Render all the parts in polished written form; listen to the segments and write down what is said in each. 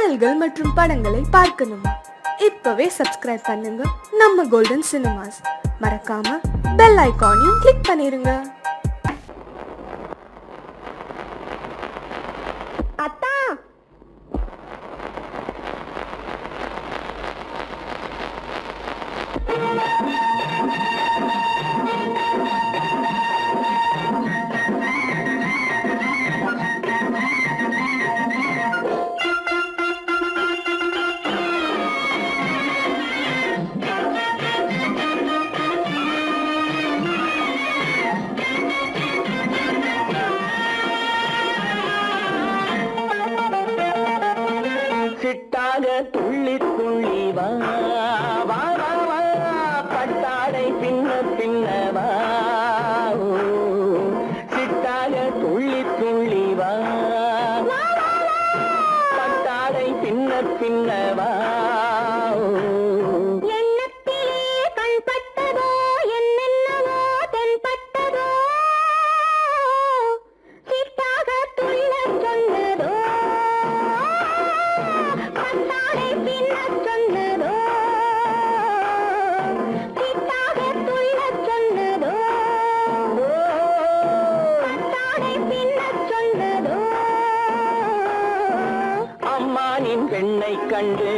பாடல்கள் மற்றும் படங்களை பார்க்கணுமா? இப்பவே சப்ஸ்கிரைப் பண்ணுங்க நம்ம கோல்டன் சினிமாஸ். மறக்காம பெல் ஐகானையும் கிளிக் பண்ணிருங்க. அத்தா, சிட்டாக துள்ளி துள்ளி வா வா வா வா, பட்டாடை பின்ன பின்ன வா. ஓ, சிட்டாக துள்ளி துள்ளி வா, பட்டாடை பின்ன பின்ன வா. எண்ணத்திலே கண் பட்டதோ, என்னென்னவோ தென்பட்டதோ, சிட்டாக துள்ளச் சொன்னதோ, பட்டாடை பின்னச் சொன்னதோ, சிட்டாக துள்ளச் சொன்னதோ, பட்டாடை பின்னச் சொன்னதோ. அம்மானின் பெண்ணை கண்டு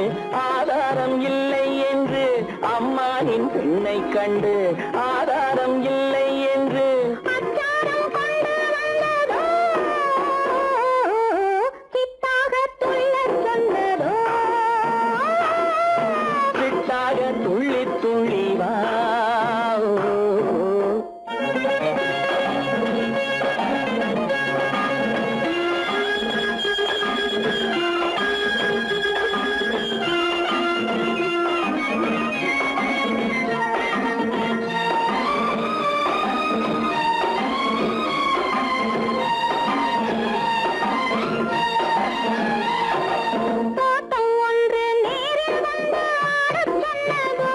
ஆதாரம் இல்லை என்று, அம்மானின் பெண்ணை கண்டு ஆதாரம் இல்லை என்று, அச்சாரம் கொண்டு வந்ததோ, சிட்டாக துள்ளச் சொன்னதோ. சிட்டாக துள்ளி துள்ளி வா. தோட்டம் ஒன்று நேரில் வந்து ஆடச் சொன்னதோ,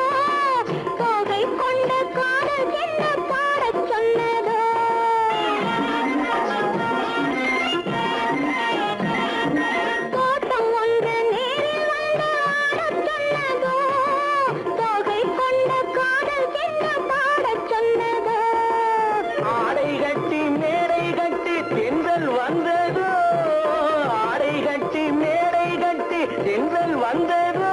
தோகை கொண்ட காதல் என்ன பாடச் சொன்னதோ. தோட்டம் ஒன்று நேரில் வந்து ஆடச் சொன்னதோ, தோகை கொண்ட காதல் என்ன பாடச் சொன்னதோ. ஆடை கட்டி மேடை கட்டி தென்றல் வந்ததோ, ஆடை கட்டி மேடை கட்டி தென்றல் வந்ததோ,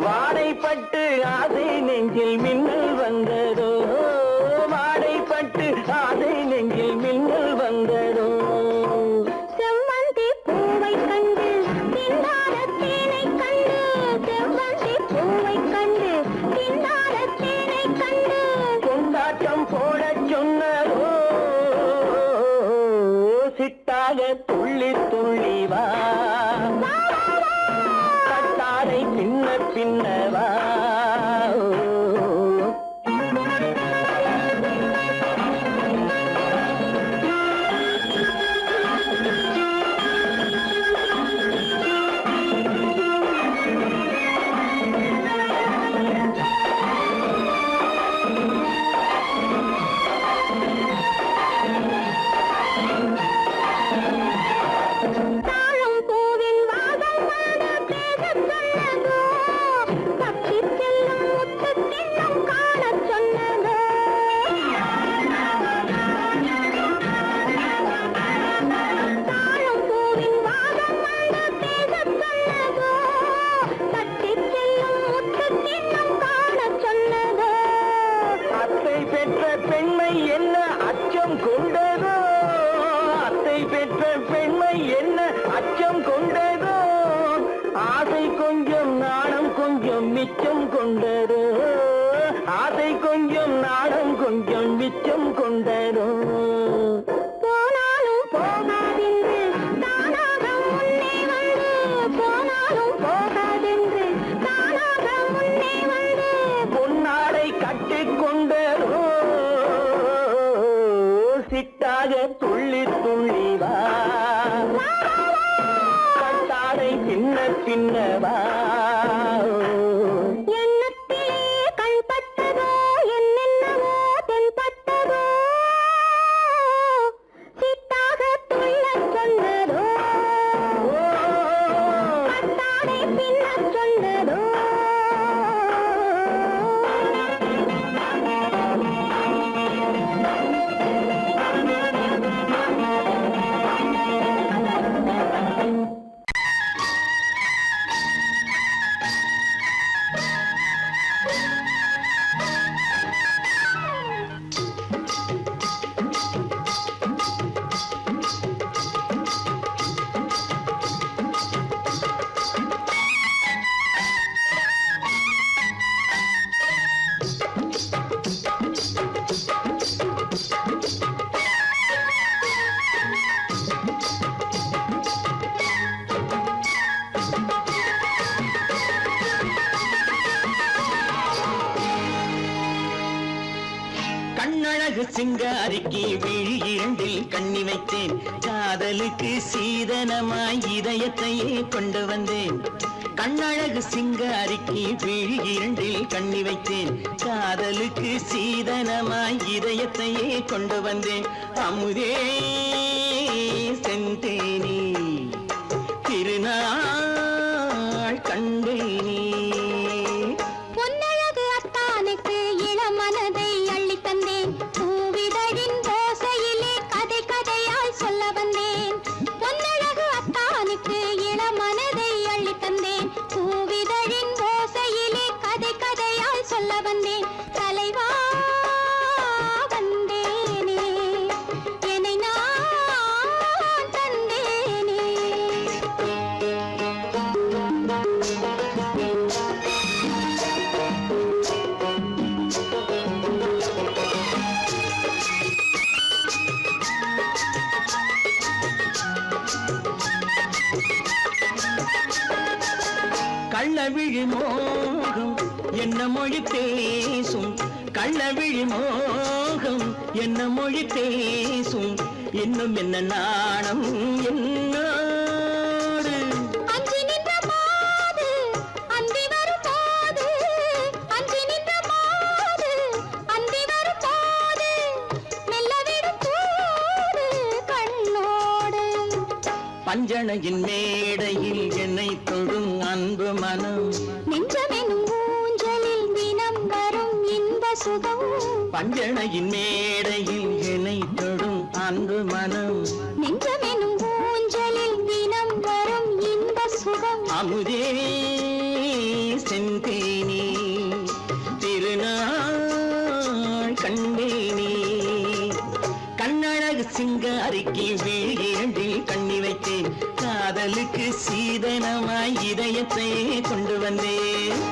வாடைப்பட்டு ஆசை நெஞ்சில் மின்னல் வந்ததோ, வாடைப்பட்டு ஆசை நெஞ்சில் மின்னல் வந்ததோ. செவ்வந்தி பூவை கண்டு திண்டாட தேனை கண்டு, செவ்வந்தி பூவை கண்டு திண்டாட தேனை கண்டு, கொண்டாட்டம் போடச் சொன்னதோ, சிட்டாக துள்ளி துள்ளி வா, கட்டாரை பின்ன பின்ன வா. தாழம் பூவின் வாசம் வந்து பேசச் சொன்னதோ, தப்பிச் செல்லும் முத்துக் கிண்ணம் காணச் சொன்னதோ. தாழம் பூவின் வாசம் வந்து பேசச் சொன்னதோ, தப்பிச் செல்லும் முத்துக் கிண்ணம் காணச் சொன்னதோ. அத்தை பெற்ற பெண்மை என்ன அச்சம் கொண்டதோ, அத்தை பெற்ற பெண்மை என்ன அச்சம் கொண்டதோ, ஆசை கொஞ்சம் நாணம் கொஞ்சம் மிச்சம் கொண்டதோ, ஆசை கொஞ்சம் நாணம் கொஞ்சம் மிச்சம் கொண்டதோ. போனாலும் போகாதென்று தானாக முன்னே வந்து, போனாலும் போகாதென்று தானாக முன்னே வந்து, பொன்னாடை கட்டிக்கொண்டதோ, சிட்டாக துள்ளி துள்ளி வா, கட்டாடை பின்ன பின்ன வா. எண்ணத்திலே கண் பட்டதோ, என்னென்னவோ தென்பட்டதோ, சிட்டாக துள்ளச் சொன்னதோ, பட்டாடை சிங்காரிக்கு விழி இரண்டில் கண்ணி வைத்தேன் காதலுக்கு சீதனமாய் இதயத்தையே கொண்டு வந்தேன் கண்ணழகு சிங்காரிக்கு விழி இரண்டில் கண்ணி வைத்தேன் காதலுக்கு சீதனமாய் இதயத்தையே கொண்டு வந்தேன் அமுதே செந்தேனே திருநாள் கண்டேனே பொன்னழகு அத்தானுக்கு இளமனதை அள்ளி தந்தேன் பூவிதழின் ஓசையிலே கதை கதையாய் சொல்ல வந்தேன் பொன்னழகு அத்தானுக்கு இளமனதை அள்ளி தந்தேன் பூவிதழின் ஓசையிலே கதை கதையாய் சொல்ல வந்தேன் தலைவா வந்தேனே என்னை நான் தந்தேனே கள்ளவிழி மோகம் என்ன மொழி பேசும் கள்ளவிழி மோகம் என்ன மொழி பேசும் இன்னும் என்ன நாணம் என்னோடு அஞ்சி நின்ற மாது அந்தி வரும் போது அஞ்சி நின்ற மாது அந்தி வரும் போது மெல்ல விடும் போது கண்ணோடு பஞ்சணையின் மேடையில் என்னை தொடும் அன்பு மனம் நெஞ்சமெனும் ஊஞ்சலில் தினம் வரும் இன்ப சுகம் பஞ்சணையின் மேடையில் என்னை தொடும் அன்பு மனம் நெஞ்சமெனும் ஊஞ்சலில் தினம் வரும் இன்ப சுகம் அமுதே செந்தேனே திருநாள் கண்டேனே கண்ணழகு சிங்காரிக்கு வீழில் கண்ணி வைத்தேன் காதலுக்கு சீதனமாய் இதயத்தை கொண்டு வந்தேன்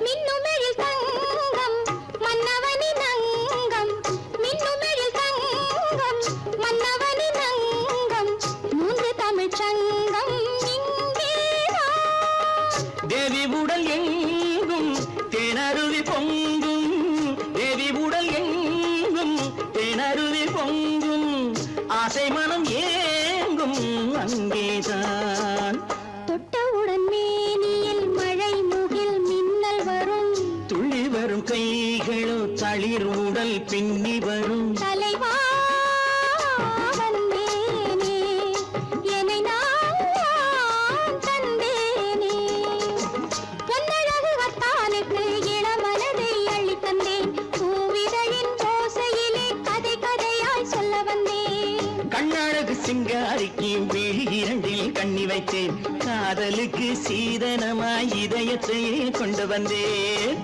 மின்னுமெழில் தங்கம் மன்னவனின் அங்கம் மின்னுமெழில் தங்கம் மன்னவனின் அங்கம் மூன்று தமிழ்ச் சங்கம் இங்கேதான் தேவி உடல் எங்கும் தேனருவி பொங்கும் தேவி உடல் எங்கும் தேனருவி பொங்கும் ஆசை மனம் ஏங்கும் அங்கேதான் தொட்டவுடன் மேனியில் மழை முகில் மின்னல் வரும் துள்ளி வரும் கைகளோ தளிர் உடல் பின்னி வரும் தலைவா வந்தேனே என்னை நான் தந்தேனே பொன்னழகு அத்தானுக்கு இளமனதை அள்ளி தந்தேன் பூவிதழின் ஓசையிலே கதை கதையாய் சொல்ல வந்தேன் கண்ணழகு சிங்காரிக்கு விழி இரண்டில் கண்ணி வைத்தேன் காதலுக்கு சீதனமாய் இதயத்தையே கொண்டு வந்தேன்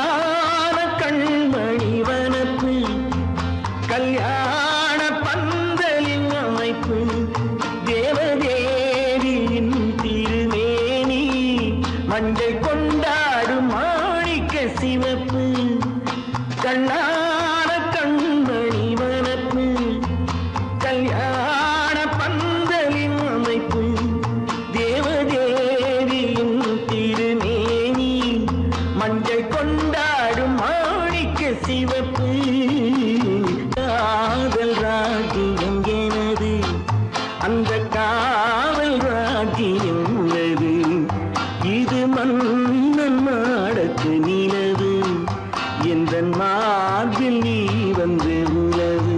கண்ணான கண்மணி வனப்பு கல்யாண பந்தலின் அமைப்பு தேவதேவியின் திருமேனி மஞ்சள் கொண்டாடும் மாணிக்க சிவப்பு கண்ணான கண்மணி வனப்பு கல்யாண பந்தலின் அமைப்பு தேவதேவியின் திருமேனி மஞ்சள் கொண்டாடும் மாணிக்க சிவப்பு காதல் ராஜ்யம் எனது அந்த காவல் ராஜ்யம் உள்ளது இது மன்னன் மாடத்து நிலவு என்ற மார்பில் நீ வந்து உலவு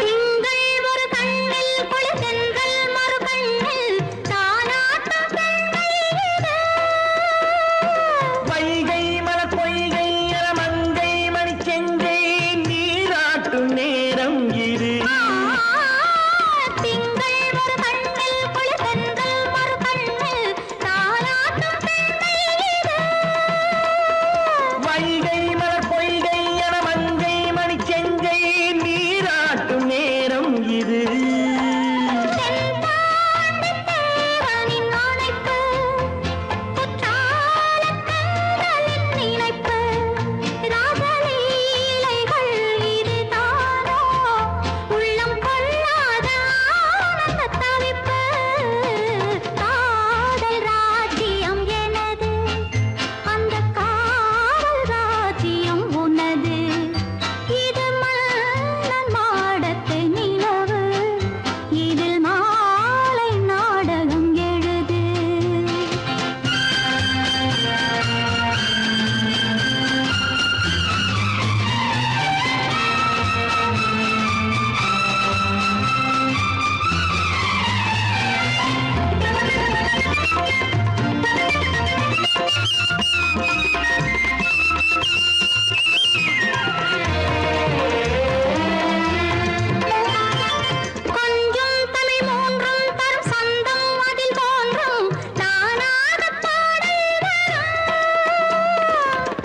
திங்கள் ஒரு கண்ணில் குளிர்தென்றல் மறு கண்ணில் தாலாட்டும் பெண்மை இது. வைகை மலர் பொய்கை அலமங்கை மணிச்செங்கை நீராட்டும் நேரம் இது திங்கள் ஒரு கண்ணில் குளிர்தென்றல் மறு கண்ணில் தாலாட்டும் பெண்மை இது. வைகை மலர் பொய்கை அலமங்கை மணிச்செங்கை நீராட்டும் நேரம் இது தென்பாண்டித் தேவனின் ஆணைப்பு, குற்றாலக் கண்களின் நினைப்பு, ராசலீலைகள் இதுதானோ, உள்ளம் கொள்ளாத ஆனந்தத் தவிப்பு. காதல் ராஜ்யம் எனது, அந்தக் காவல் ராஜ்யம் உனது. இது மன்னன் மாடத்து நிலவு, இதில் மாலை நாடகம் எழுது. கொஞ்சம் தமிழ் மூன்றும் தரும் சந்தம் அதில் தோன்றும் தானாகப் பாடல் வரும்.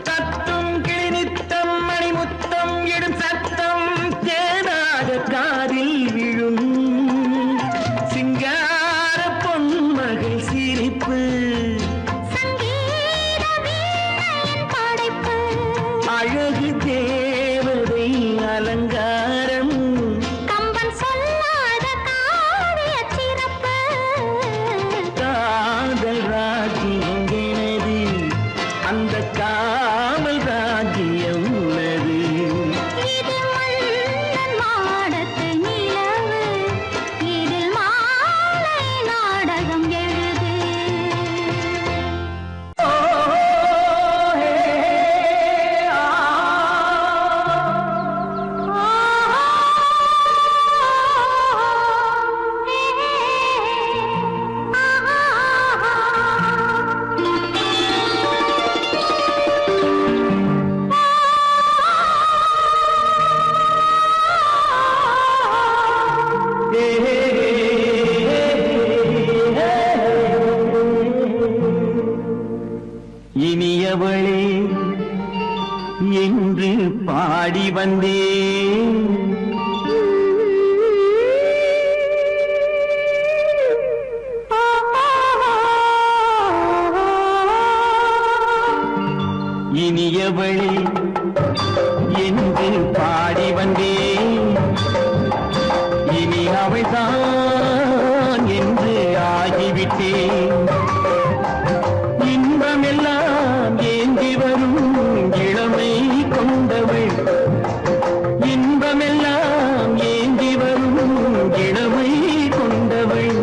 தத்தும் கிளிநித்தம் மணிமுத்தம் எடும் சத்தம் தேனாக காதில் விழும் சிங்கார பொன்மகள் சிரிப்பு சங்கீத வீணையின் படைப்பு, அழகு தேவதை அலங்காரம் கம்பன் சொல்லாத காவியச் சிறப்பு. காதல் ராஜ்யம் எனது அந்த காவல் ராஜ்யம் உள்ளது இது மன்னன் மாடத்து நிலவு, இதில் மாலை நாடகம் எழுது. இனியவளே என்று பாடி வந்தேன் இனியவளே என்று பாடி வந்தேன் இனி அவள்தான் என்று ஆகிவிட்டேன் இன்பமெல்லாம் ஏந்தி வரும் இளமை கொண்டவள் இன்பமெல்லாம் ஏந்தி வரும் இளமை கொண்டவள்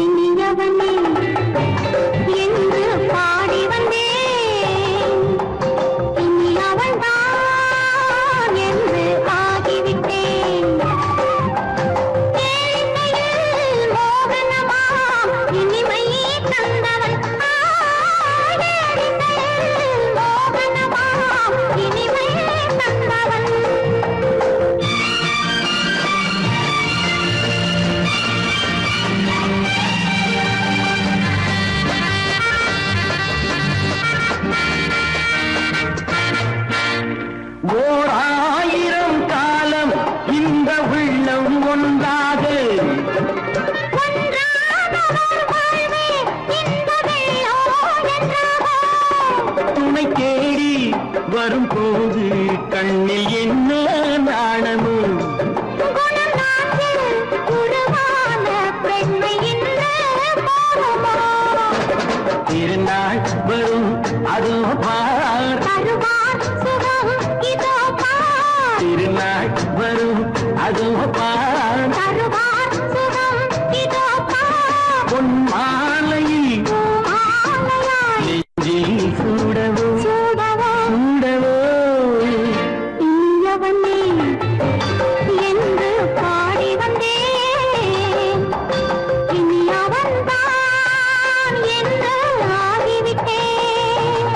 இனியவனே என்று பாடி வந்தேன் ஓர் 1000 காலம் இந்த உள்ளம் ஒன்றாக துணை தேடி வரும்போது கண்ணில் என்ன நாணமோ திருநாள் வரும் அதோ பார் திருநாள் வரும் அதோ பார் பொன் மாலையில் நெஞ்சில் சூடவோ சூடவோ என்று பாடி வந்தேன் இனி அவன்தான் என்று ஆகிவிட்டேன்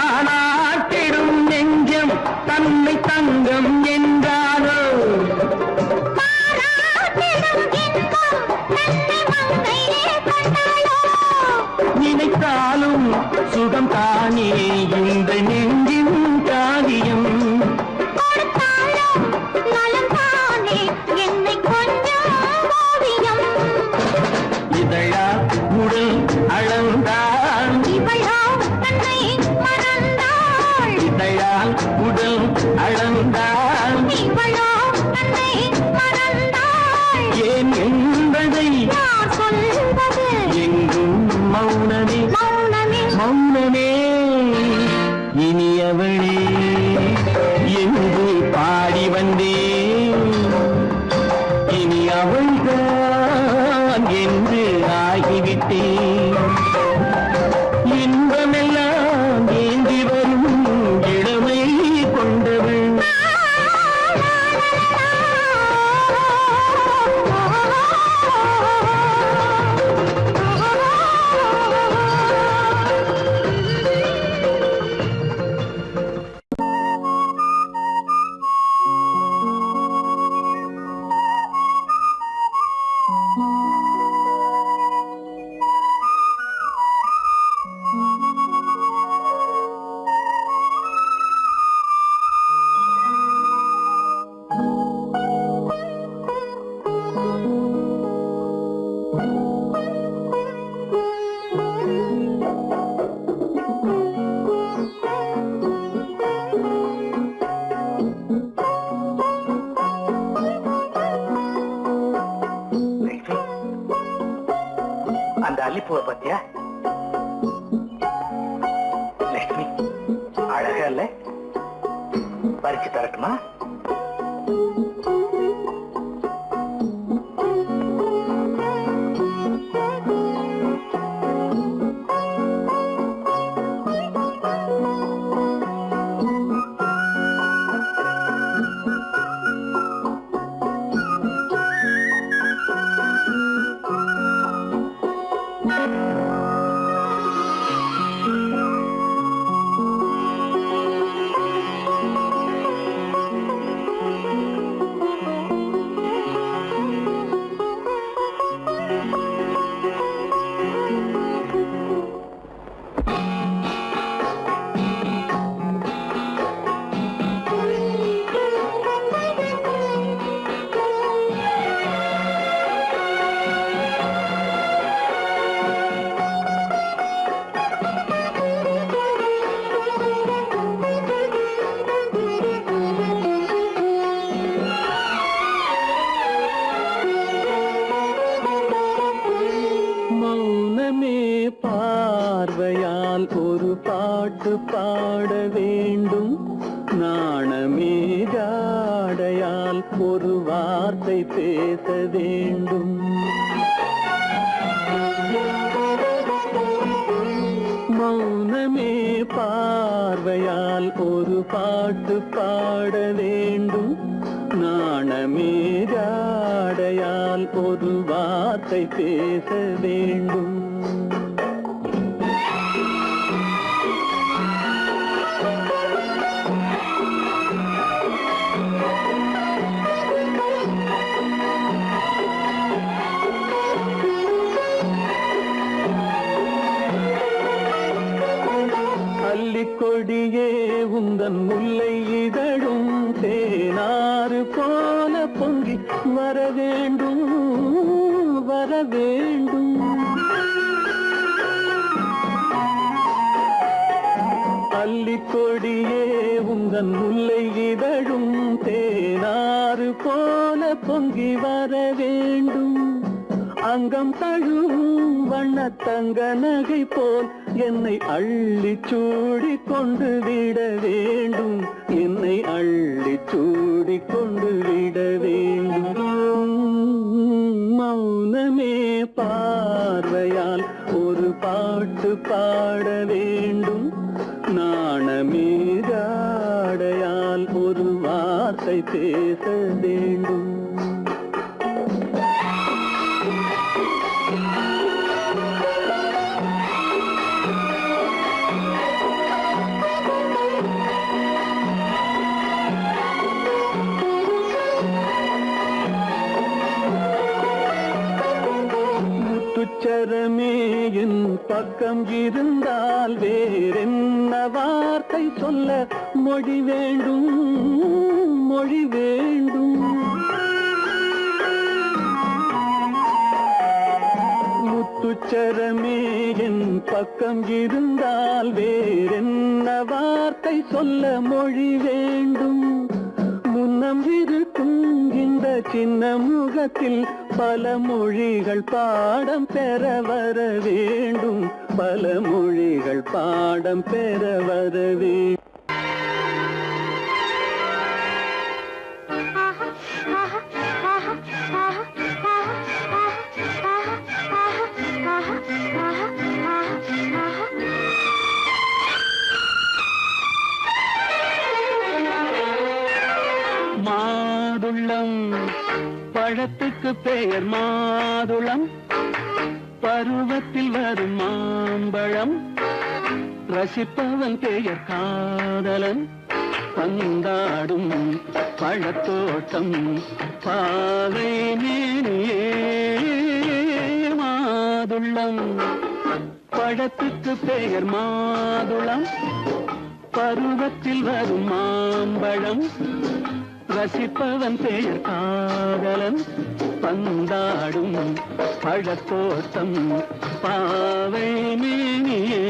தானாட்டிடும் நெஞ்சம் தன்னை தங்கம் என்றாரோ நினைத்தாலும் சுகம் தானே இந்த நெஞ்சின் காரியம் இதழா உடல் அளந்தான் இதழால் உடல் அளந்தான் ஏன் என்பதை எங்கும் மௌனமே மௌனமே இனியவளே என்று பாடி வந்தேன் இனி அவள்தான் என்று ஆகிவிட்டேன் இன்பமெல்லாம் ஏந்தி வரும் இளமை கொண்டவள் அந்த அல்லிப்பூவை பத்தியா லட்சுமி அழகா இல்ல பறிச்சு தரட்டுமா பார்வையால் ஒரு பாட்டு பாட வேண்டும் நாணமே ஜாடையால் ஒரு வார்த்தை பேச வேண்டும் மௌனமே பார்வையால் ஒரு பாட்டு பாட வேண்டும் நாணமே ஜாடையால் ஒரு வார்த்தை பேச வேண்டும் கொடியே உந்தன் முல்லை இதழும் தேனாறு போல பொங்கி வர வேண்டும் வர வேண்டும். அல்லிக்கொடியே உந்தன் முல்லை இதழும் தேனாறு போல பொங்கி வர வேண்டும். அங்கம் தழுவும் வண்ணத்தங்க நகை போல் என்னை அள்ளி சூடி கொண்டு விட வேண்டும். என்னை அள்ளி சூடி கொண்டு விட வேண்டும். மௌனமே பார்வையால் ஒரு பாட்டு பாட வேண்டும். நாணமீதாடையால் ஒரு வார்த்தை பேச வேண்டும். முத்துச்சரமே என் பக்கம் இருந்தால் வேறென்ன வார்த்தை சொல்ல மொழி வேண்டும் மொழி வேண்டும். முத்துச்சரமே என் பக்கம் இருந்தால் வேறென்ன வார்த்தை சொல்ல மொழி வேண்டும். முன்னம் இருக்கும் இந்த சின்ன முகத்தில் பல மொழிகள் பாடம் பெற வர வேண்டும். பல மொழிகள் பாடம் பெற வர வேண்டும். மாதுளம் பழத்துக்கு பெயர் மாதுளம். பருவத்தில் வரும் மாம்பழம். ரசிப்பவன் பெயர் காதலன். பந்தாடும் பழத்தோட்டம் பாவை மேனியே. மாதுளம் பழத்துக்கு பெயர் மாதுளம். பருவத்தில் வரும் மாம்பழம். ரசிப்பவன் பெயர் காதலன். பந்தாடும் பழத்தோட்டம் பாவை மேனியே.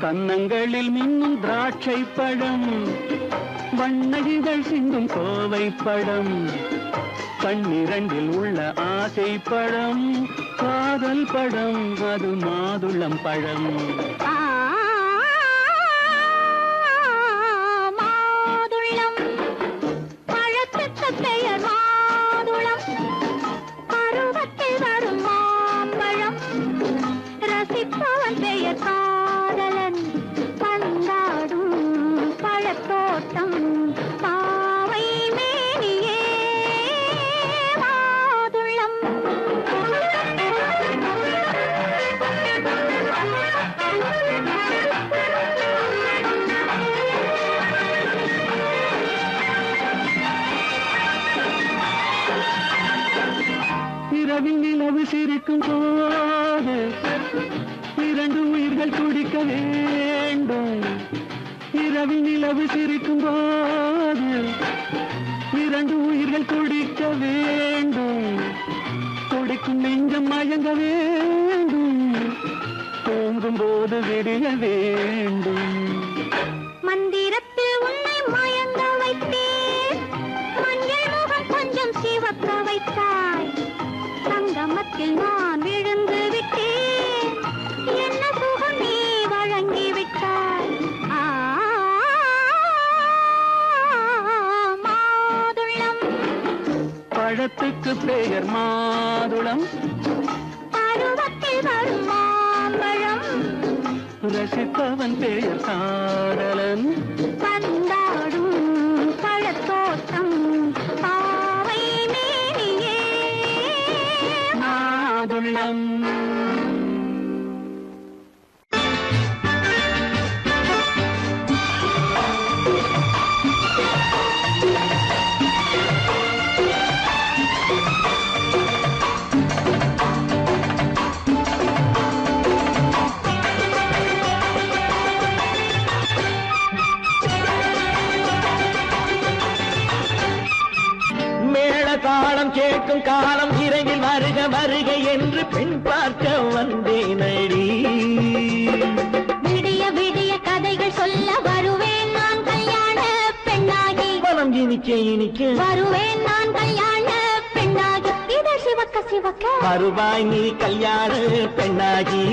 கன்னங்களில் மின்னும் திராட்சை பழம். வண்ண இதழ் சிந்தும் கோவை பழம். கண்ணிரண்டில் உள்ள ஆசை பழம். காதல் பழம் அது மாதுளம் பழம். மாதுளம் பழத்துக்கு பெயர் மாதுளம். பருவத்தில் வரும் மாம்பழம். ரசிப்பவன் பெயர் காதலன். பந்தாடும் பழத்தோட்டம் பாவை மேனியே. மாதுளம் இரவில் நிலவு சிரிக்கும் போது இரண்டு உயிர்கள் துடிக்க வேண்டும். இரவில் நிலவு சிரிக்கும் போது இரண்டு உயிர்கள் துடிக்க வேண்டும். துடிக்கும் நெஞ்சம் மயங்க வேண்டும். தூங்கும் போது விடிய வேண்டும். மந்திரத்தில் உன்னை மயங்க வைத்தேன். மஞ்சள் முகம் கொஞ்சம் சிவக்க வைத்தாய். சங்கமத்தில் நான் விழுந்து விட்டேன். என்ன சுகம் நீ வழங்கி விட்டாய். பழத்துக்கு பெயர் மாதுளம், பருவத்தில் வரும் மாம்பழம், ரசிப்பவன் பெயர் காதலன். பந்தாடும் பழத்தோட்டம் பாவை மேனியே மாதுளம். தாளம் கேட்கும் காலம் விரைவில் வருக வருக என்று பெண் பார்க்க வந்தேனடி. விடிய விடிய கதைகள் சொல்ல வருவேன் நான் கல்யாண பெண்ணாகி. மனம் இனிக்க இனிக்க வருவேன் நான் கல்யாண பெண்ணாகி. இதழ் சிவக்க சிவக்க வருவாய் நீ கல்யாண பெண்ணாகி.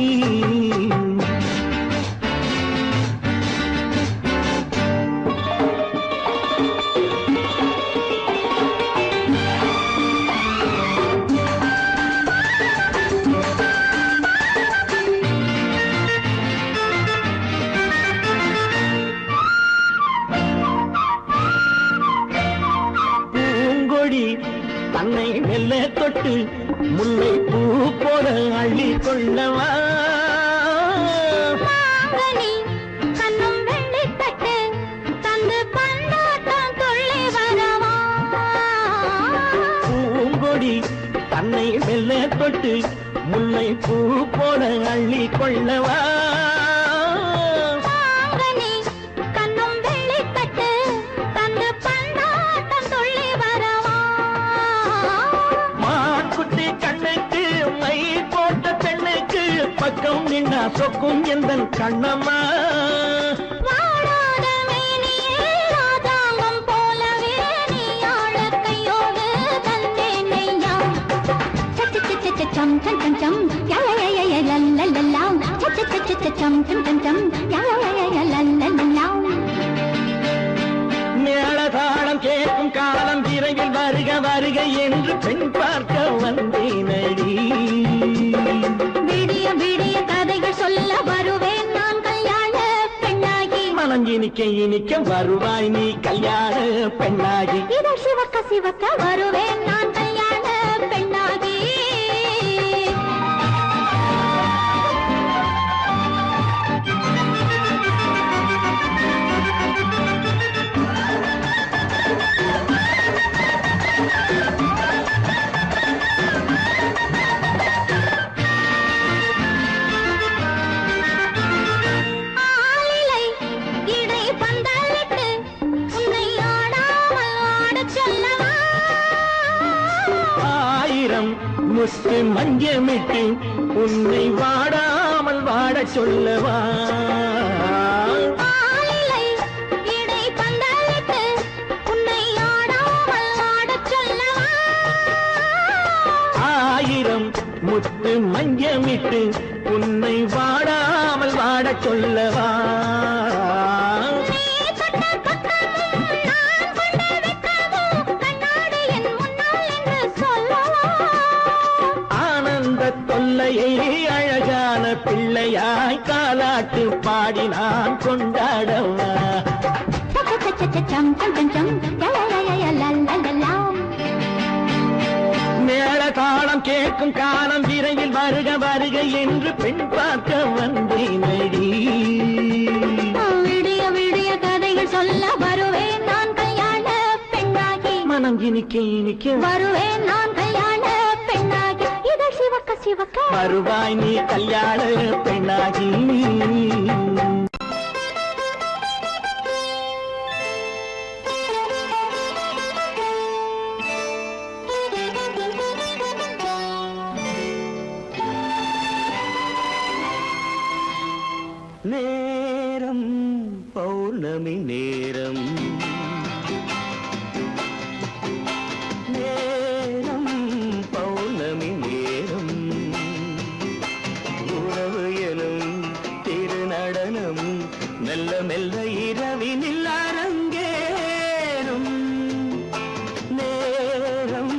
தன்னை மெல்ல தொட்டு முல்லை பூ போல அள்ளி கொள்ளவா. கண்ணும் வெள்ளி தட்டு தந்து பந்தாட்டம் துள்ளி வரவா. பூங்கொடி தன்னை மெல்ல தொட்டு முல்லை பூ போல அள்ளி கொள்ளவா. பக்கம் நின்னா சொக்கும் எந்தன் கண்ணம்மா. வாழாத மேனியே ராதாங்கம் போலவே நீ ஆழ கையோடு தந்தேன் நெய்யா. சச்ச சச்ச சம் சம் சம் சம் யய லல்லல்லா. சச்ச சச்ச சம் சம் சம் சம் யய லல்லல்லா. மேளதாளம் கேட்கும் காலம் விரைவில் வருக வருக என்று பெண் பார்க்க வந்தேனடி. விடிய விடிய கதைகள் சொல்ல வருவேன் நான் கல்யாண பெண்ணாகி. மனம் இனிக்க இனிக்க வருவாய் நீ கல்யாண பெண்ணாகி. இதழ் சிவக்க சிவக்க வருவேன் நான் கல்யாண பெண்ணாகி. முத்து மஞ்சமிட்டு உன்னை வாடாமல் வாட சொல்லவா. ஆயிரம் முத்து மஞ்சமிட்டு உன்னை வாடாமல் வாட சொல்லவா. தொல்லையை அழகான பிள்ளையாய் காலாட்டு பாடி நான் கொண்டாடவா. மேள தாளம் கேட்கும் காலம் விரைவில் வருக வருக என்று பெண் பார்க்க வந்தேனடி. விடிய விடிய கதைகள் சொல்ல வருவேன் நான் கல்யாண பெண்ணாகி. மனம் இனிக்க இனிக்க வருவேன் நான் கல்யாண பெண்ணாகி. இதழ் சிவக்க சிவக்க வருவாய் நீ கல்யாண பெண்ணாகி. நேரம் பௌர்ணமி நேரம், நேரம் பௌர்ணமி நேரம், உறவு எனும் திருநடனம் மெல்ல மெல்ல இரவினில் அரங்கேறும். நேரம்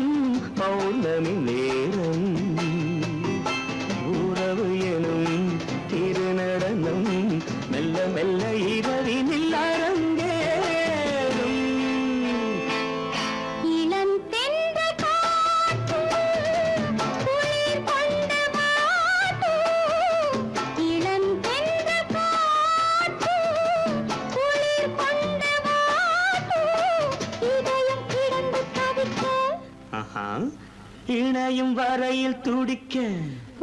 இணையும் வரையில் துடிக்க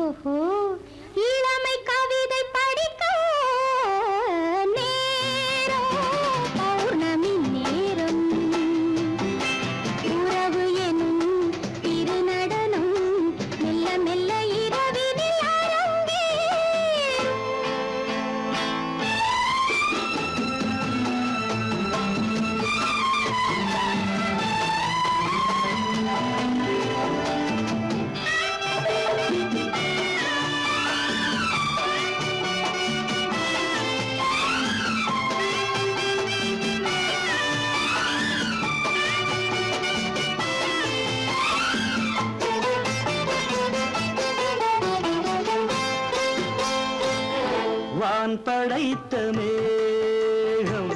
ஓஹோ இளமை கவிதை படிக்க நேரம் பௌர்ணமி நேரம் உறவு எனும் திருநடனம் மெல்ல மெல்ல இரவினில் அரங்கேறும். வான் படைத்த மேகம்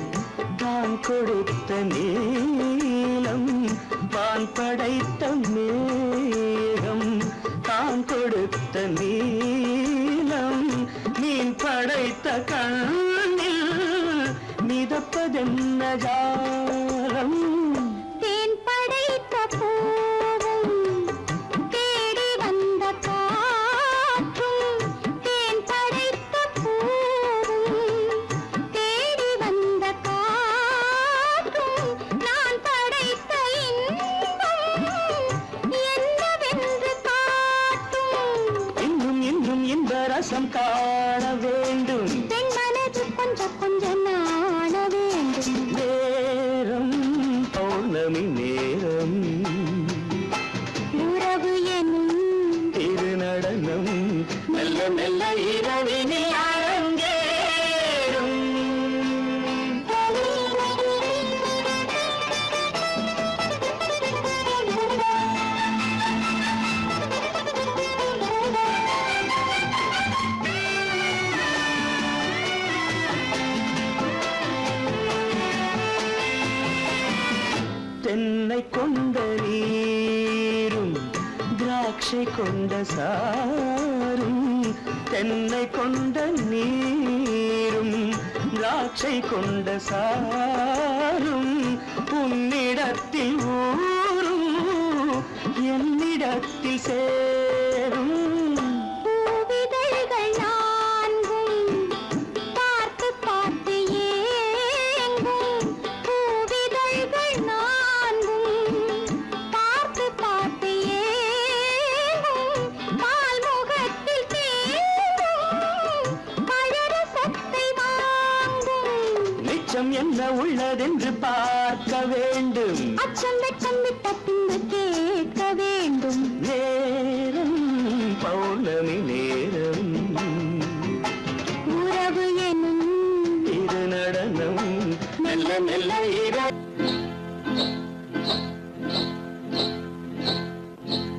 தான் கொடுத்த நீலம் வான் படைத்த மேகம் தான் கொடுத்த நீலம் மீன் படைத்த கண்ணில் மிதப்பதென்ன ஜாலம் தேன் படைத்த பூவும் தேடி வந்த காற்றும் தேன் படைத்த பூவும் தேடி வந்த காற்றும் நான் படைத்த இன்பம் என்னவென்று காட்டும். இன்னும் இன்னும் இந்த ரசம் காண வேண்டும் பெண் மனது கொஞ்சம் கொஞ்சம் நாண வேண்டும். நேரம் பௌர்ணமி நேரம் உறவு எனும் திருநடனம் மெல்ல மெல்ல இரவினில் அரங்கேறும். தென்னை கொண்ட நீரும் திராட்சை கொண்ட சாரும் தென்னை கொண்ட நீரும் திராட்சை கொண்ட சாரும் உன்னிடத்தில் ஊரும் என்னிடத்தில் சேரும் பூவிதழ்கள் நான்கும் பார்த்து பார்த்து ஏங்கும். பூவிதழ்கள் நான்கும் பார்த்து பார்த்து ஏங்கும். பால்முகத்தில் தேங்கும் பழரசத்தை வாங்கும். நிச்சம் என்ன உள்ளதென்று பார்க்க வேண்டும் அச்சம் வெச்சம் விட்ட பின்பு கேட்க வேண்டும். நேரம் பௌர்ணமி நேரம் உறவு எனும் திருநடனம் மெல்ல மெல்ல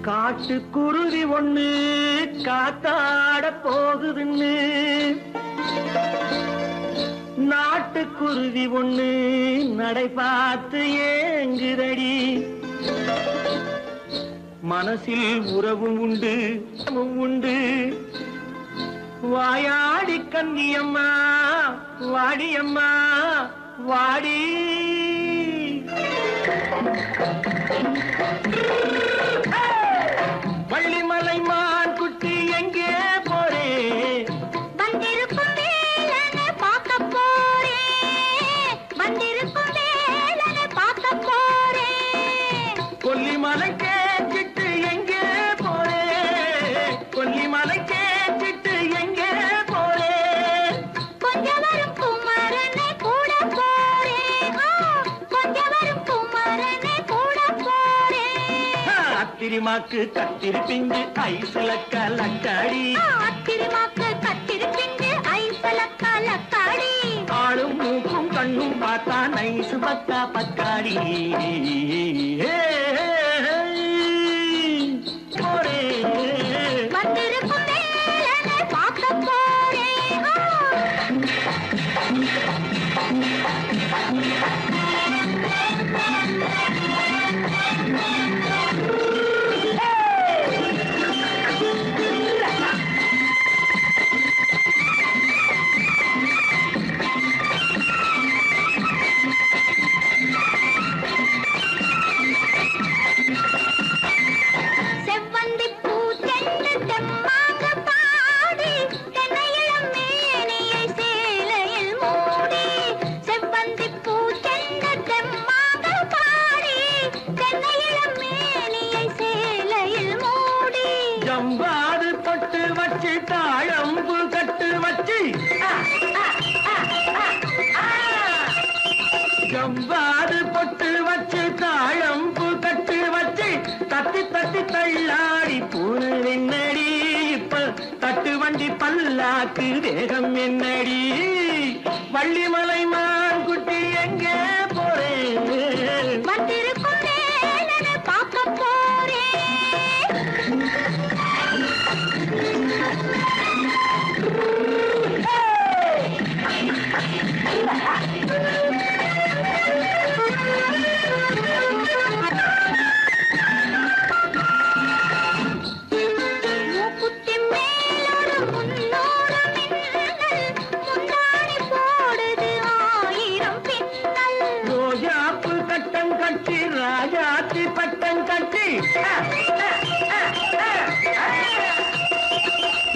காட்டுக்குருவி ஒண்ணு காத்தாட போகுதுன்னு நாட்டுக்குருவி ஒண்ணு நடை பார்த்து ஏங்குதடி மனசில் உறவும் உண்டு உண்டு வாயாடி கன்னியம்மா வாடியம்மா வாடி வள்ளிமலை மான் குட்டி எங்கே போறே வந்திருக்கும் வேலனை பார்க்க போறேன். வந்திருக்கும் வேலனை பார்க்க போறேன். கொல்லிமலை கேட்டுட்டு எங்கே போறே கொல்லிமலை கேட்டுட்டு எங்கே போறே கொஞ்சம் வரும் குமரனை கூட போறேன். கொஞ்சம் வரும் குமரனை கூட போறேன். அத்திரிமாக்கு கத்திருப்பிஞ்சு ஐசுல கலக்காடி அத்திரிமாக்கு கத்திருப்பிஞ்சு ஐசல கலக்காடி ஆளும் மூக்கும் கண்ணும் பார்த்தா நைசு பக்கா பக்காடி போரே வந்திருக்கும் வேலனை பார்க்க போறேன். செவ்வாய் உனக்கு தேகம் என்னடி வள்ளிமலை மான் குட்டி எங்கே போறேன் வந்திருக்கும் வேலனை பார்க்க போறேன். மூக்குத்தி மேலோடு முன்னோடு மின்னல், முந்தாணி போடுது 1000 பின்னல். ரோஜாப்பு கட்டம் கட்டி ராஜாத்தி பட்டம் கட்டி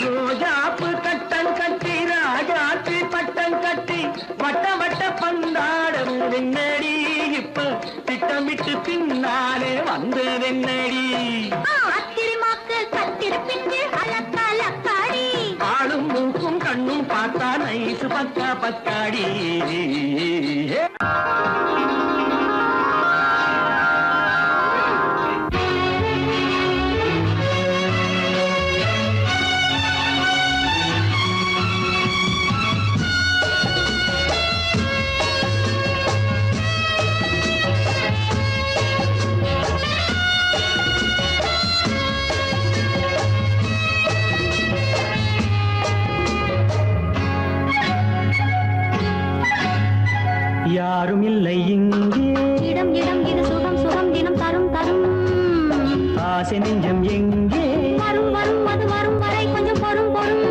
ரோஜாப்பு கட்டம் கட்டி ராஜாத்தி பட்டம் கட்டி வட்ட வட்ட பந்தாடம் வெண்ணடி இப்ப திட்டமிட்டு பின்னாலே வந்ததென்னடி ஆத்திரமாக்கு கத்திருப்பின்று அலக்கலக்காடி. ஆளும் மூக்கும் கண்ணும் பார்த்தா நைசு பக்கா பக்காடி யாரும் இல்லை இங்கே இடம் இடம் இது சுகம் சுகம் தினம் தரும் தரும். ஆசை நெஞ்சம் எங்கே வரும் வரும் அது வரும் வரை கொஞ்சம் பொறும் பொறும்.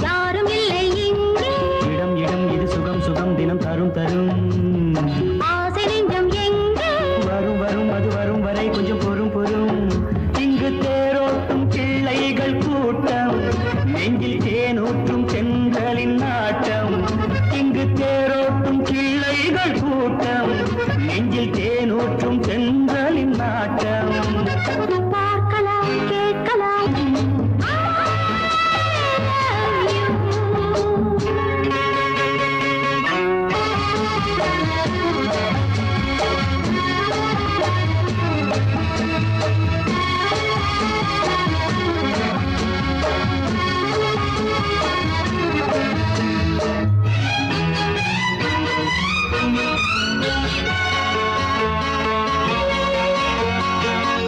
யாரும் இல்லை இங்கே இடம் இடம் இது சுகம் சுகம் தினம் தரும் தரும் ஆசை நெஞ்சம் எங்கே. வரும் வரும் அது வரும் வரை கொஞ்சம் பொறும் பொறும் இங்கு தேரோட்டும் பிள்ளைகள் கூட்டம் நெஞ்சில் தேனூற்றும் பெண்களின் நாட்டம் இங்கு தேரோட்டும் பிள்ளைகள் கூட்டம் நெஞ்சில் தேனூற்றும் பெண்களின் நாட்டம் பார்க்கலாம் கேட்கலாம்.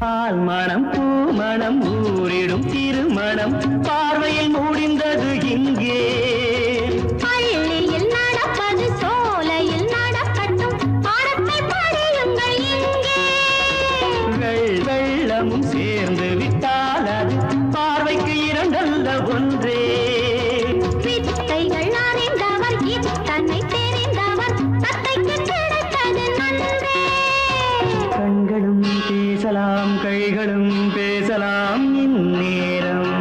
பால் மணம் பூ மணம் ஊரிடும் திருமணம் பார்வையில் முடிந்தது இங்கே பள்ளியில் நடப்பது சோலையில் நடக்கட்டும், பாடத்தை படியுங்கள் இங்கே. வெள்ளமும் சேர்ந்து விட்டால் அது பார்வைக்கு இரண்டல்ல ஒன்றே வித்தைகள் அறிந்தவர் இத்தனை தெரிந்தவர் தத்தைக்கு கிடைத்தது நன்றே. கண்களும் பேசலாம் கைகளும் பேசலாம் இந்நேரம்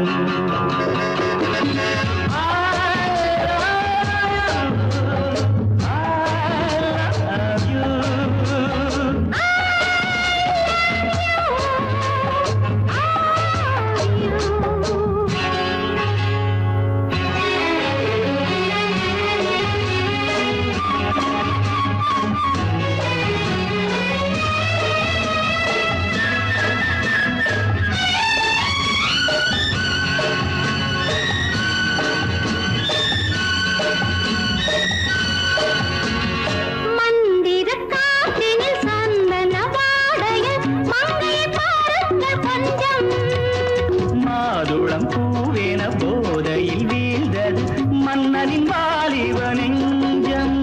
மந்திர காற்றினில் சந்தன வாடையில் மங்கையை பாருங்கள் கொஞ்சம். மாதுளம் பூவேன போதையில் வீழ்ந்தது மன்னனின் வாலிப நெஞ்சம்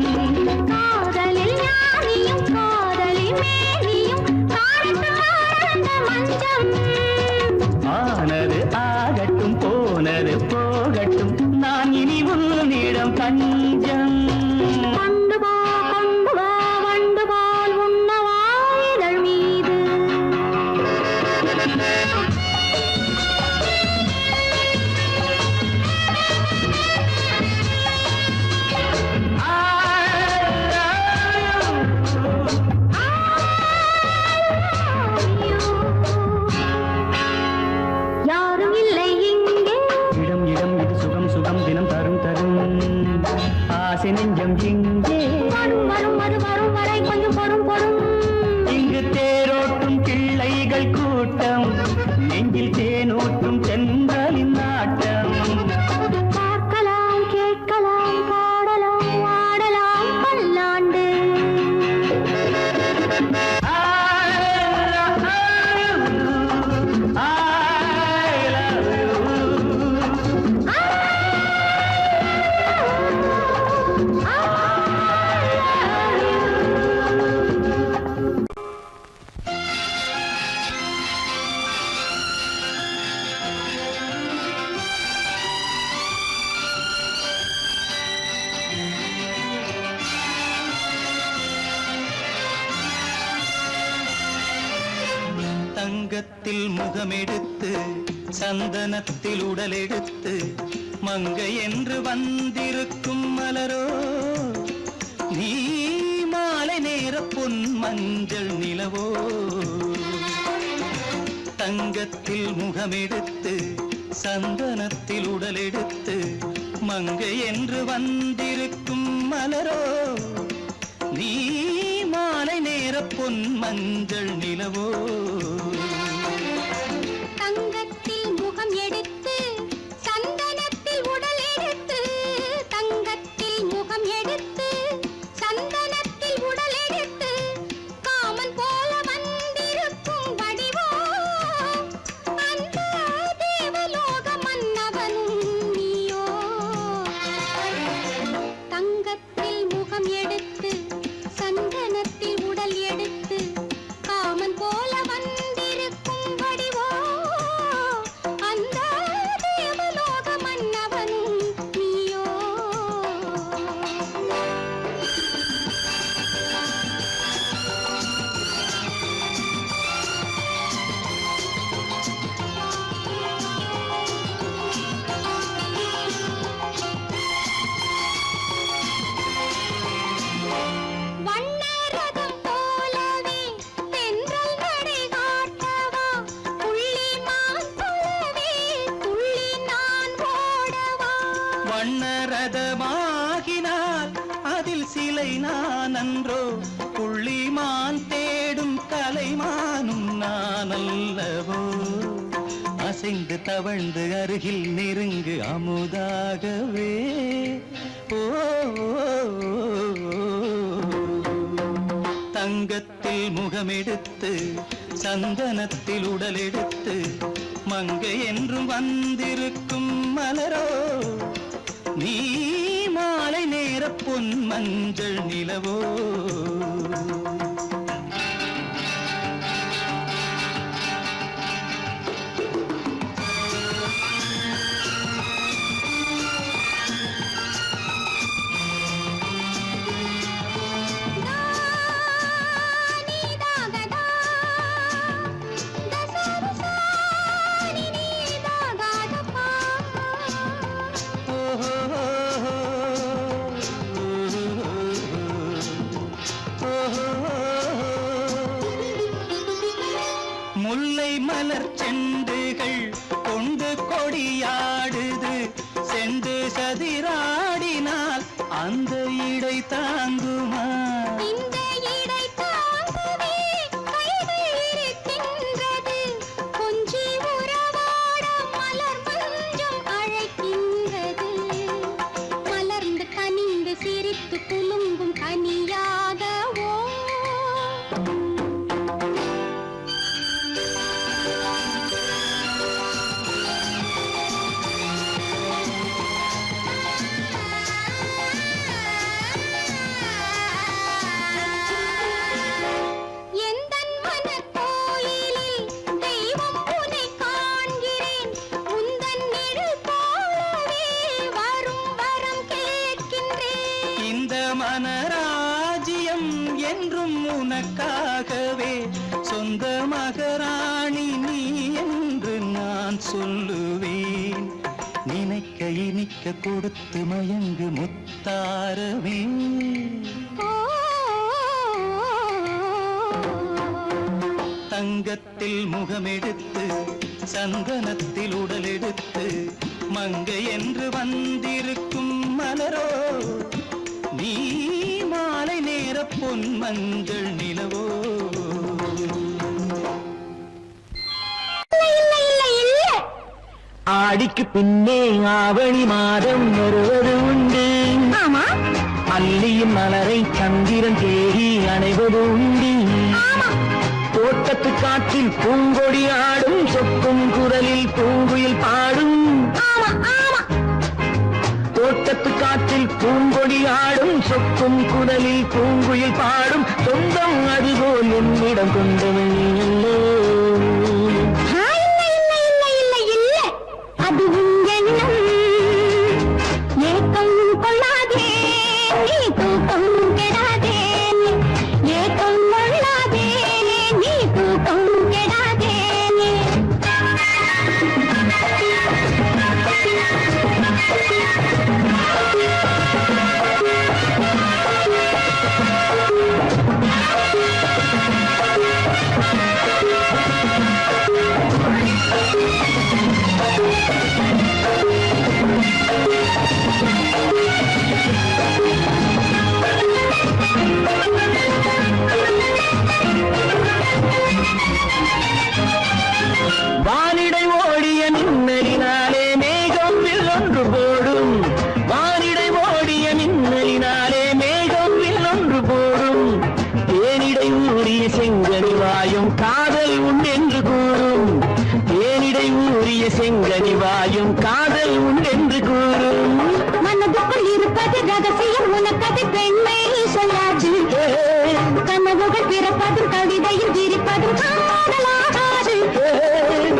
காதலில் ஞானியும் காதலில் மேனியும் காணட்டும் ஆனந்த மஞ்சம். ஆனது ஆகட்டும் போனது போகட்டும் நான் இனி உன்னிடம் பஞ்சம் கொண்டு வா வண்டு போல் உண்ணவா இதழ் மீது. யாரும் இல்லை இங்கே இடம் இடம் இது சுகம் சுகம் தினம் தரும் தரும் ஆசை நெஞ்சம் இங்கே வரும் வரும் அது வரும் வரை கொஞ்சம் பொறும் பொறும். இங்கு தேரோட்டும் பிள்ளைகள் கூட்டம் நெஞ்சில் தேனூற்றும் தென்றலின் நாட்டம் பார்க்கலாம் தங்கத்தில் முகமெடுத்து சந்தனத்தில் உடலெடுத்து மங்கை என்று வந்திருக்கும் மலரோ நீ மாலை நேர பொன் மஞ்சள் நிலவோ தங்கத்தில் முகமெடுத்து சந்தனத்தில் உடலெடுத்து மங்கை என்று வந்திருக்கும் மலரோ நீ மாலை நேர பொன் மஞ்சள் நிலவோ தங்கத்தில் முகம் எடுத்து சந்தனத்தில் உடல் எடுத்து தங்கத்தில் முகம் எடுத்து சந்தனத்தில் உடல் எடுத்து காமன் போல வந்திருக்கும் வடிவோ அந்த தேவலோக மன்னவனும் நீயோ தங்கத்தில் முகம் எடுத்து சந்தனத்தில் உடல் எடுத்து காமன் போல வந்திருக்கும் வடிவோ அந்த தேவலோக மன்னவனும் நீயோ வண்ணரதம் போலவே தென்றல் நடை காட்டவா புள்ளிமான் போலவே துள்ளி நான் ஓடவா வண்ணரதமாகினால் அதில் சிலை நான் அன்றோ புள்ளிமான் தேடும் கலைமானும் நான் அல்லவோ அசைந்து தவழ்ந்து அருகில் நெருங்கு அமுதாகவே ஓ தங்கத்தில் முகமெடுத்து சந்தனத்தில் உடலெடுத்து மங்கை என்றும் வந்திருக்கும் மலரோ நீ மாலை நேர பொன் மஞ்சள் நிலவோ நீதாகதா தசரசா நீதாகதப்பா முல்லை மலர் செண்டுகள் கொண்டு கொடியாடுது செண்டு சதிராடினால் அந்த இடை தாங்குமா இந்த இடை தாங்கவே கைகள் இருக்கின்றது கொஞ்சி உறவாட மலர் மஞ்சம் அழைக்கின்றது மலர்ந்து கனிந்து சிரித்து குலுங்கும் கனியாகவோ எந்தன் மனக்கோயிலில் தெய்வம் உன்னை காண்கிறேன் உந்தன் நிழல் போலவே வரும் வரம் கேட்கின்றேன் இந்த மனராஜ்யம் என்றும் உனக்காகவே சொந்த மகராணி நீ என்று நான் சொல்லுவேன் நினைக்க இனிக்க கொடுத்து மயங்கு முத்தாரவே தங்கத்தில் முகமெடுத்து சந்தனத்தில் உடலெடுத்து மங்கை என்று வந்திருக்கும் மலரோ நீ மாலை நேர பொன் மஞ்சள் நிலவோ ஆடிக்கு பின்னே ஆவணி மாதம் வருவது உண்டு அல்லியின் மலரை சந்திரன் தேடி அணைவது உண்டு தோட்டத்து காற்றில் பூங்கொடி ஆடும் சொக்கும் குரலில் பூங்குயில் பாடும் தோட்டத்து காற்றில் பூங்கொடி ஆடும் சொக்கும் குரலில் பூங்குயில் பாடும் சொந்தம் அதுபோல் என்னிடம் கொண்டவள் அது உன் எண்ணம் ஏக்கம் கொள்ளாதே நீ தூக்கம் கெடாதே ஏக்கம் கொள்ளாதே நீ தூக்கம் கெடாதே காதல் உண்டென்று கூறும் மனதுக்குள் இருப்பது ரகசியம் உனக்கது பெண்மை சொல்லாது கனவுகள் பிறப்பதும் கவிதையில் விரிப்பதும் காதலாகாது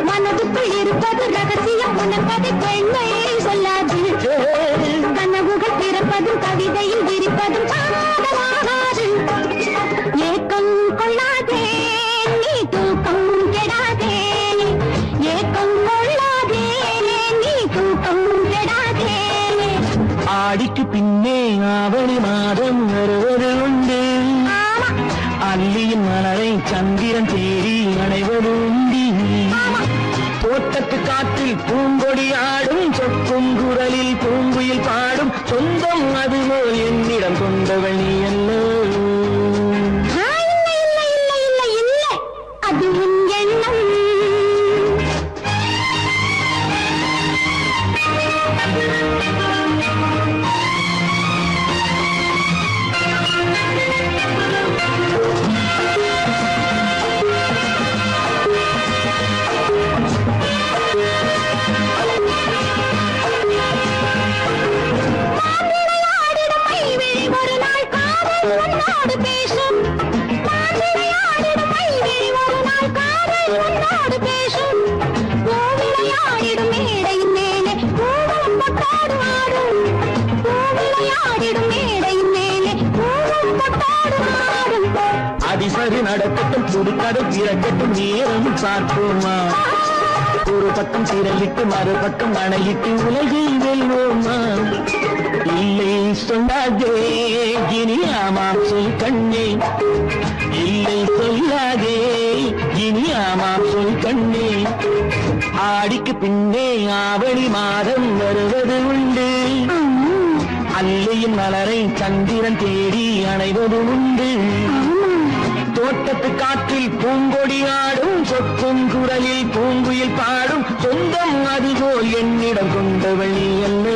மனதுக்குள் இருப்பது ரகசியம் உனக்கது பெண்மை சொல்லாது கனவுகள் பிறப்பதும் கவிதையில் விரிப்பதும் காதலாகாது ஏக்கம் கொள்ளாதே நீ தூக்கம் கெடாதே ஏக்கம் கொள்ளாதே நீ தூக்கம் கெடாதே ஆடிக்கு பின்னே ஆவணி மாதம் வருவது உண்டு அல்லியின் மலரை சந்திரன் தேடி அடைவது உண்டு தோட்டத்து காற்றில் பூங்கொடி ஆடும் சொக்கும் குரலில் பூங்குயில் பாடும் சொந்தம் அதுபோல் என்னிடம் கொண்டவள் நீ அல்ல அது உன் எண்ணம் ஒரு நாள் காதல் உன்னோடு பேசும் ஒரு நாள் காதல் உன்னோடு பேசும் பூவிளையாடிடும் மேடையின் மேலே பூவம் பொட்டாடு ஆடும் பூவிளையாடிடும் மேடையின் மேலே பூவம் பொட்டாடு ஆடும் அதிசரி நடக்கட்டும் புதுக்கதை திறக்கட்டும் நேரம் பார்ப்போமா ஒரு பக்கம் சீரலிட்டு மறுபக்கம் அணையிட்டு உலகை வெல்வோமா இல்லை சொல்லாதே இனி ஆமாம் சொல் கண்ணே இல்லை சொல்லாதே இனி ஆமாம் சொல் கண்ணே ஆடிக்கு பின்னே ஆவணி மாதம் வருவது உண்டு அல்லியின் மலரை சந்திரன் தேடி அணைவது உண்டு தோட்டத்து காற்றில் பூங்கொடி ஆடும் சொக்கும் குரலில் பூங்குயில் பாடும் சொந்தம் அதுபோல் என்னிடம் கொண்டவள் நீ அல்ல